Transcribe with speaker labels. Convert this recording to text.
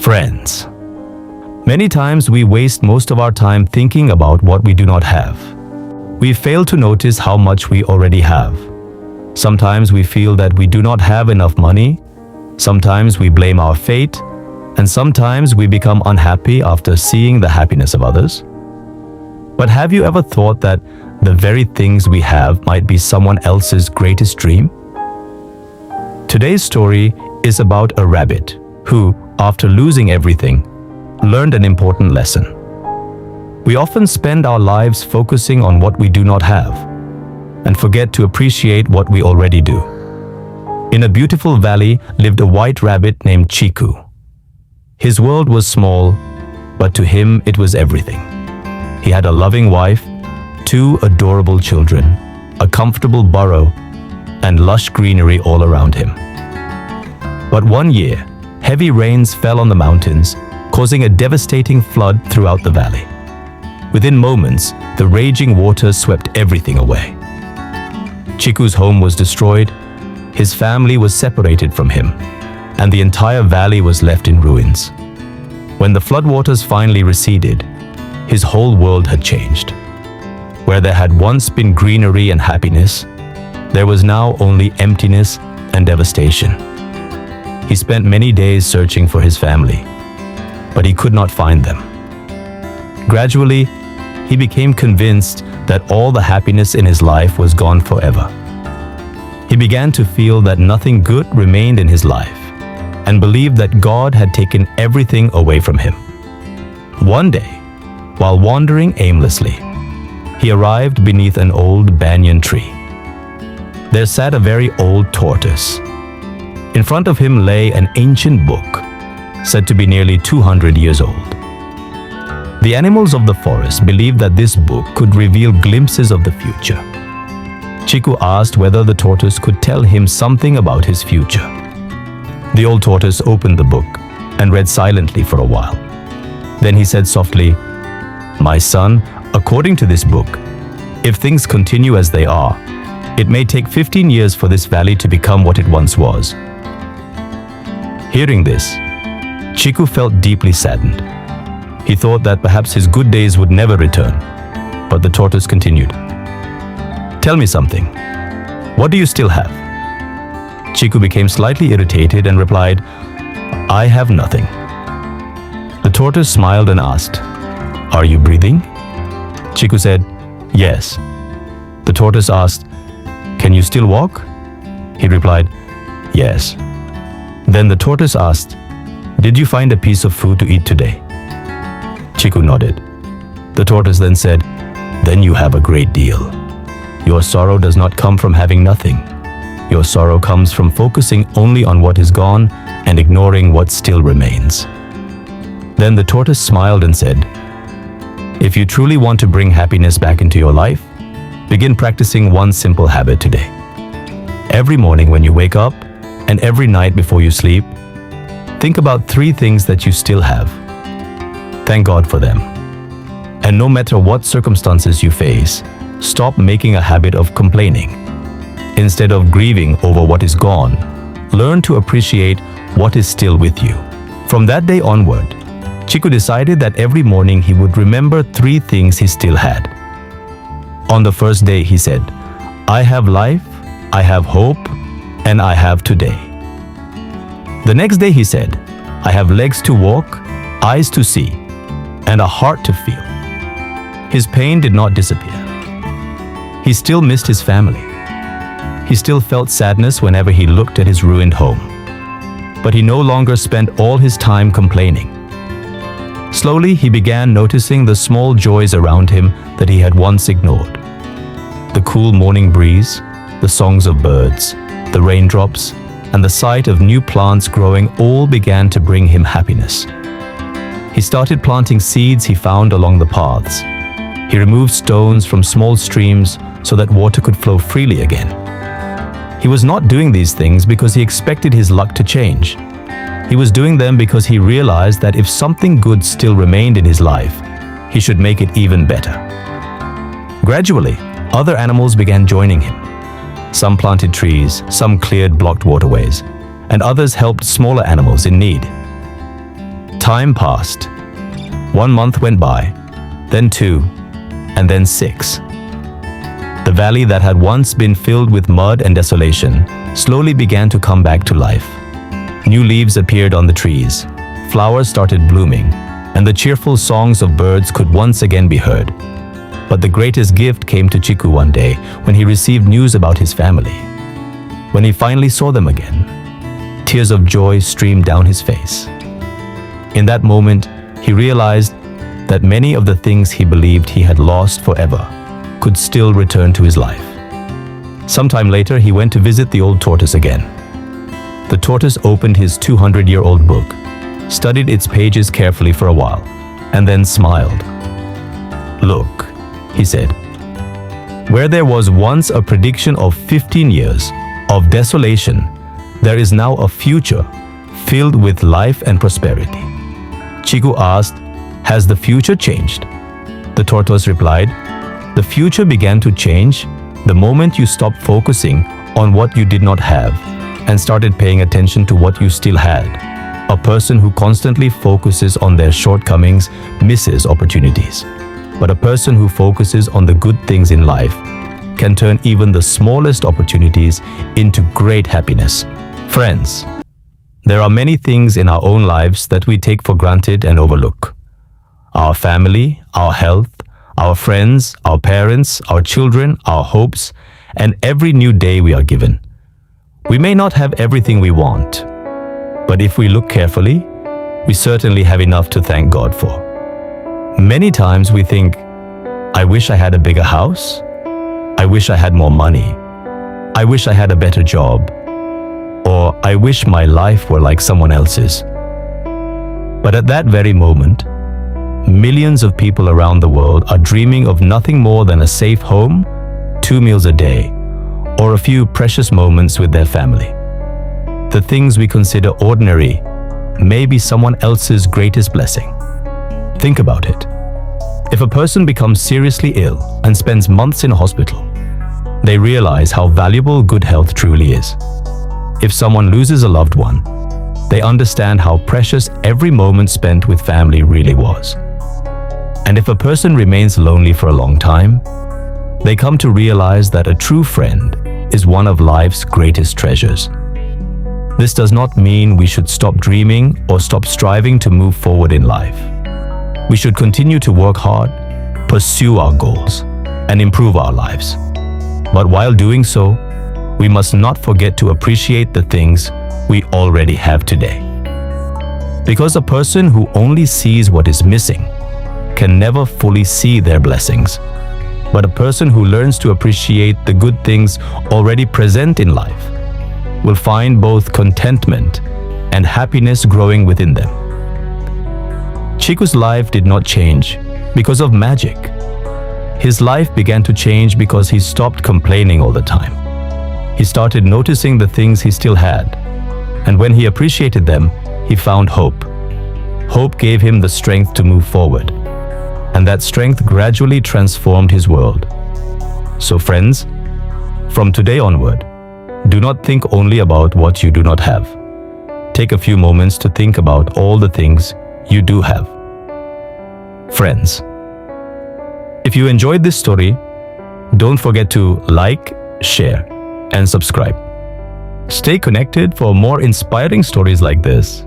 Speaker 1: Friends. Many times we waste most of our time thinking about what we do not have. We fail to notice how much we already have. Sometimes we feel that we do not have enough money. Sometimes we blame our fate. And sometimes we become unhappy after seeing the happiness of others. But have you ever thought that the very things we have might be someone else's greatest dream? Today's story is about a rabbit who, after losing everything, learned an important lesson. We often spend our lives focusing on what we do not have and forget to appreciate what we already do. In a beautiful valley lived a white rabbit named Chiku. His world was small, but to him it was everything. He had a loving wife, 2 adorable children, a comfortable burrow, and lush greenery all around him. But one year, heavy rains fell on the mountains, causing a devastating flood throughout the valley. Within moments, the raging waters swept everything away. Chiku's home was destroyed, his family was separated from him, and the entire valley was left in ruins. When the floodwaters finally receded, his whole world had changed. Where there had once been greenery and happiness, there was now only emptiness and devastation. He spent many days searching for his family, but he could not find them. Gradually, he became convinced that all the happiness in his life was gone forever. He began to feel that nothing good remained in his life and believed that God had taken everything away from him. One day, while wandering aimlessly, he arrived beneath an old banyan tree. There sat a very old tortoise. In front of him lay an ancient book, said to be nearly 200 years old. The animals of the forest believed that this book could reveal glimpses of the future. Chiku asked whether the tortoise could tell him something about his future. The old tortoise opened the book and read silently for a while. Then he said softly, "My son, according to this book, if things continue as they are, it may take 15 years for this valley to become what it once was." Hearing this, Chiku felt deeply saddened. He thought that perhaps his good days would never return. But the tortoise continued, "Tell me something. What do you still have?" Chiku became slightly irritated and replied, "I have nothing." The tortoise smiled and asked, "Are you breathing?" Chiku said, "Yes." The tortoise asked, "Can you still walk?" He replied, "Yes." Then the tortoise asked, "Did you find a piece of food to eat today?" Chiku nodded. The tortoise then said, "Then you have a great deal. Your sorrow does not come from having nothing. Your sorrow comes from focusing only on what is gone and ignoring what still remains." Then the tortoise smiled and said, "If you truly want to bring happiness back into your life, begin practicing one simple habit today. Every morning when you wake up and every night before you sleep, think about 3 things that you still have. Thank God for them. And no matter what circumstances you face, stop making a habit of complaining. Instead of grieving over what is gone, learn to appreciate what is still with you." From that day onward, Chiku decided that every morning he would remember 3 things he still had. On the first day he said, "I have life, I have hope, and I have today." The next day he said, "I have legs to walk, eyes to see, and a heart to feel." His pain did not disappear. He still missed his family. He still felt sadness whenever he looked at his ruined home. But he no longer spent all his time complaining. Slowly, he began noticing the small joys around him that he had once ignored. The cool morning breeze, the songs of birds, the raindrops, and the sight of new plants growing all began to bring him happiness. He started planting seeds he found along the paths. He removed stones from small streams so that water could flow freely again. He was not doing these things because he expected his luck to change. He was doing them because he realized that if something good still remained in his life, he should make it even better. Gradually, other animals began joining him. Some planted trees, some cleared blocked waterways, and others helped smaller animals in need. Time passed. 1 month went by, then 2, and then 6. The valley that had once been filled with mud and desolation slowly began to come back to life. New leaves appeared on the trees, flowers started blooming, and the cheerful songs of birds could once again be heard. But the greatest gift came to Chiku one day when he received news about his family. When he finally saw them again, tears of joy streamed down his face. In that moment, he realized that many of the things he believed he had lost forever could still return to his life. Sometime later, he went to visit the old tortoise again. The tortoise opened his 200-year-old book, studied its pages carefully for a while, and then smiled. "Look," he said, "where there was once a prediction of 15 years of desolation, there is now a future filled with life and prosperity." Chiku asked, "Has the future changed?" The tortoise replied, "The future began to change the moment you stopped focusing on what you did not have and started paying attention to what you still had. A person who constantly focuses on their shortcomings misses opportunities. But a person who focuses on the good things in life can turn even the smallest opportunities into great happiness." Friends, there are many things in our own lives that we take for granted and overlook. Our family, our health, our friends, our parents, our children, our hopes, and every new day we are given. We may not have everything we want, but if we look carefully, we certainly have enough to thank God for. Many times we think, "I wish I had a bigger house. I wish I had more money. I wish I had a better job. Or I wish my life were like someone else's." But at that very moment, millions of people around the world are dreaming of nothing more than a safe home, 2 meals a day, or a few precious moments with their family. The things we consider ordinary may be someone else's greatest blessing. Think about it. If a person becomes seriously ill and spends months in a hospital, they realize how valuable good health truly is. If someone loses a loved one, they understand how precious every moment spent with family really was. And if a person remains lonely for a long time, they come to realize that a true friend is one of life's greatest treasures. This does not mean we should stop dreaming or stop striving to move forward in life. We should continue to work hard, pursue our goals, and improve our lives. But while doing so, we must not forget to appreciate the things we already have today. Because a person who only sees what is missing can never fully see their blessings. But a person who learns to appreciate the good things already present in life will find both contentment and happiness growing within them. Chiku's life did not change because of magic. His life began to change because he stopped complaining all the time. He started noticing the things he still had, and when he appreciated them, he found hope. Hope gave him the strength to move forward, and that strength gradually transformed his world. So friends, from today onward, do not think only about what you do not have. Take a few moments to think about all the things you do have. Friends, if you enjoyed this story, don't forget to like, share, and subscribe. Stay connected for more inspiring stories like this.